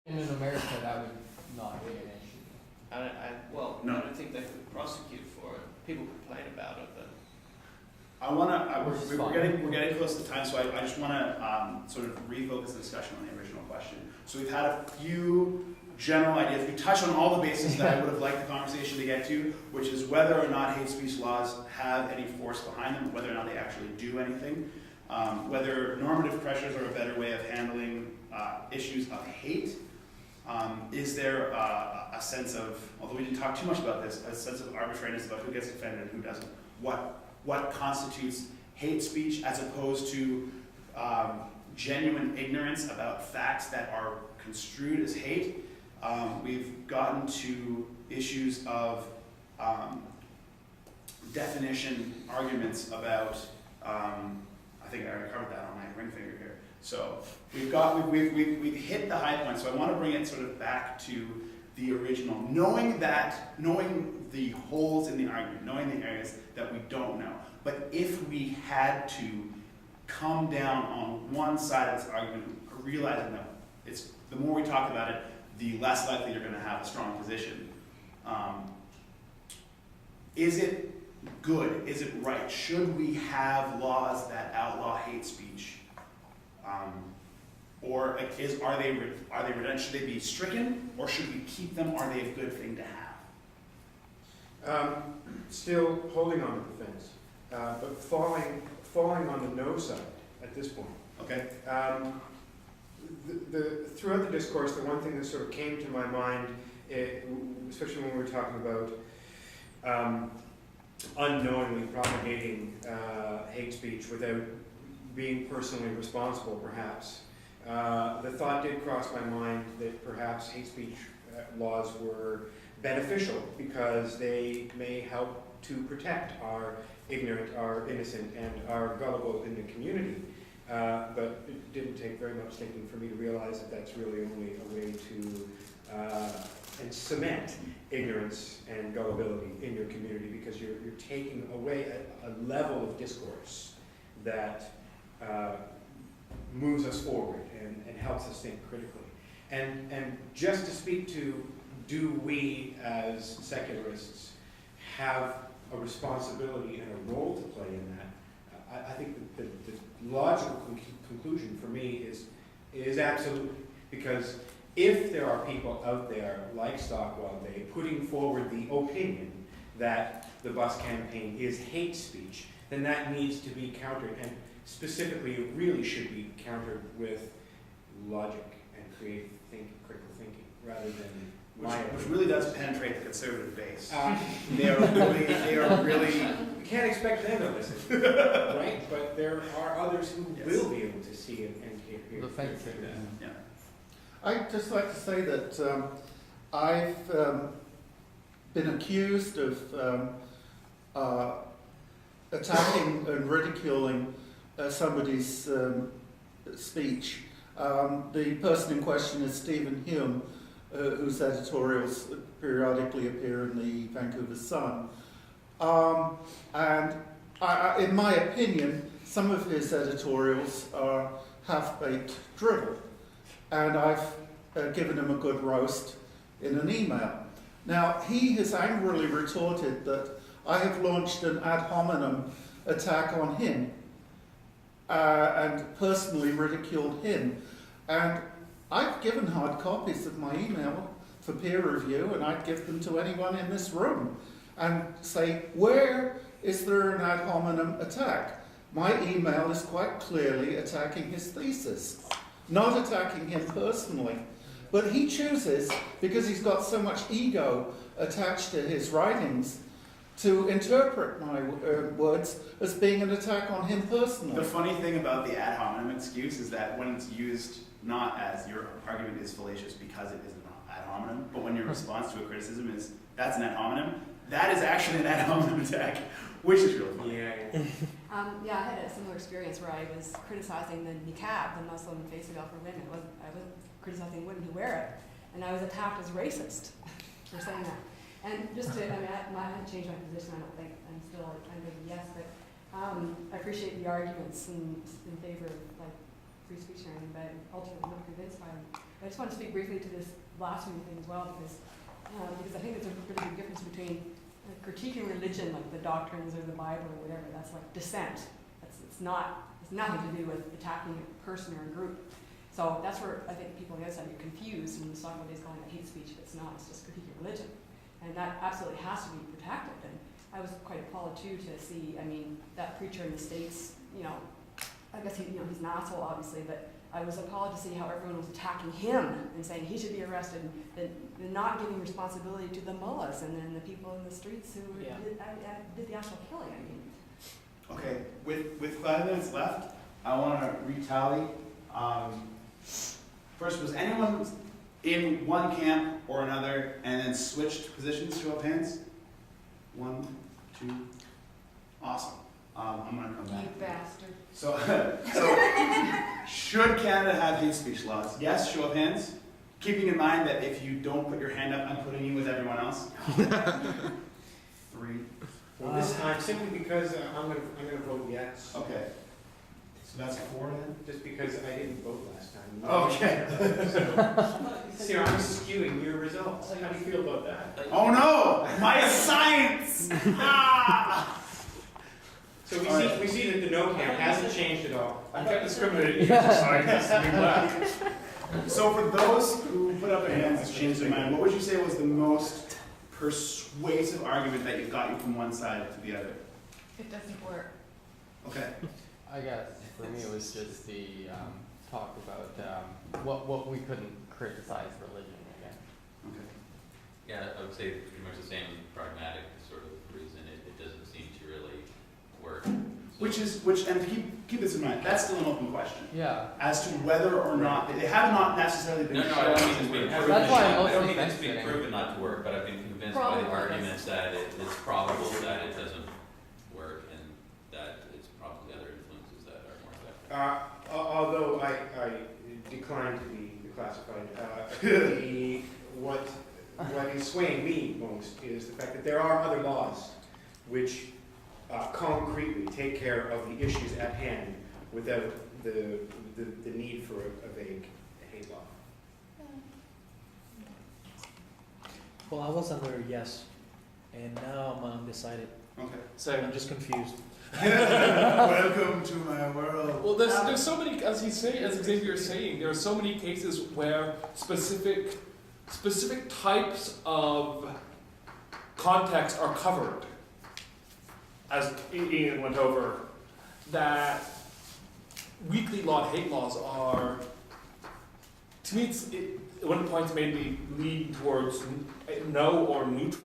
And in America, that would not be an issue. Well, No. I don't think they could prosecute for it. People complain about it, but we're getting close to time, so I just wanna, sort of refocus the discussion on the original question. So we've had a few general ideas. We touched on all the bases that I would have liked the conversation to get to, which is whether or not hate speech laws have any force behind them, whether or not they actually do anything, whether normative pressures are a better way of handling issues of hate. Is there a sense of, although we didn't talk too much about this, a sense of arbitrariness about who gets offended and who doesn't? What constitutes hate speech as opposed to genuine ignorance about facts that are construed as hate? We've gotten to issues of definition arguments about, I think I already covered that on my ring finger here. So we've hit the high point, so I want to bring it sort of back to the original, knowing the holes in the argument, knowing the areas that we don't know. But if we had to come down on one side of this argument, realizing that it's, the more we talk about it, the less likely you're going to have a strong position. Is it good? Is it right? Should we have laws that outlaw hate speech? Or are they redundant? Should they be stricken, or should we keep them? Are they a good thing to have? Still holding on to the fence, but falling on the no side at this point. Okay. Throughout the discourse, the one thing that sort of came to my mind, especially when we were talking about unknowingly propagating hate speech without being personally responsible, perhaps, the thought did cross my mind that perhaps hate speech laws were beneficial because they may help to protect our ignorant, our innocent, and our gullible in the community. But it didn't take very much thinking for me to realize that that's really only a way to cement ignorance and gullibility in your community, because you're taking away a level of discourse that moves us forward and helps us think critically. And just to speak to, do we as secularists have a responsibility and a role to play in that? I think the logical conclusion for me is absolutely, because if there are people out there like Stockwell Day putting forward the opinion that the bus campaign is hate speech, then that needs to be countered, and specifically it really should be countered with logic and critical thinking, rather than which really does penetrate the conservative base. They are really. You can't expect them to listen, right? But there are others who will be able to see it and hear. The fence. Yeah. I'd just like to say that I've been accused of attacking and ridiculing somebody's speech. The person in question is Stephen Hume, whose editorials periodically appear in the Vancouver Sun. And in my opinion, some of his editorials are half-baked drivel. And I've given him a good roast in an email. Now, he has angrily retorted that I have launched an ad hominem attack on him and personally ridiculed him. And I've given hard copies of my email for peer review, and I'd give them to anyone in this room and say, where is there an ad hominem attack? My email is quite clearly attacking his thesis, not attacking him personally. But he chooses, because he's got so much ego attached to his writings, to interpret my words as being an attack on him personally. The funny thing about the ad hominem excuse is that when it's used not as your argument is fallacious because it is an ad hominem, but when your response to a criticism is that's an ad hominem, that is actually an ad hominem attack, which is really funny. Yeah. Yeah, I had a similar experience where I was criticizing the niqab, the Muslim face veil for women. I was criticizing women who wear it, and I was attacked as racist for saying that. And just to, I haven't changed my position, I don't think. I'm still kind of a yes, but I appreciate the arguments in favor of like free speech and everything, but ultimately I'm not convinced by them. I just want to speak briefly to this blasphemy thing as well, because I think there's a pretty big difference between critiquing religion, like the doctrines or the Bible or whatever. That's like dissent. It's nothing to do with attacking a person or a group. So that's where I think people on the outside get confused and somebody's calling it hate speech, but it's not. It's just critiquing religion, and that absolutely has to be protected. And I was quite appalled too to see. I mean, that preacher in the States. I guess he's an asshole, obviously, but I was appalled to see how everyone was attacking him and saying he should be arrested, and not giving responsibility to the mullahs and then the people in the streets who did the actual killing. I mean. Okay, with 5 minutes left, I want to retally. First, was anyone in one camp or another and then switched positions? Show of hands. 1, 2. Awesome. I'm going to come back. You bastard. So, should Canada have hate speech laws? Yes, show of hands. Keeping in mind that if you don't put your hand up, I'm putting you with everyone else. 3. Well, this time, simply because I'm gonna vote yes. Okay. So that's 4 then? Just because I didn't vote last time. Okay. See, I'm skewing your results. How do you feel about that? Oh no! My science! Ah! So we see that the no camp hasn't changed at all. I kept discriminating against scientists to be black. So for those who put up their hands and changed their mind, what would you say was the most persuasive argument that got you from one side to the other? It doesn't work. Okay. I guess for me it was just the talk about what we couldn't criticize religion again. Okay. Yeah, I would say pretty much the same pragmatic sort of reason. It doesn't seem to really work. So And keep this in mind, that's still an open question. Yeah. As to whether or not, they have not necessarily been No, I don't think it's been proven. That's why I'm I don't mostly think it's been fence-sitting. proven not to work, but I've been convinced by the Probably. arguments that it's probable that it doesn't work and that it's probably other influences that are more effective. Although I decline to be classified, what is swaying me most is the fact that there are other laws which concretely take care of the issues at hand without the need for a vague hate law. Well, I was under yes, and now I'm undecided. Okay. I'm just confused. Welcome to my world. Well, there's so many, as Xavier is saying, there are so many cases where specific types of context are covered, as Ian went over, that weakly lawed hate laws are, to me, at one point made me lean towards no or neutral.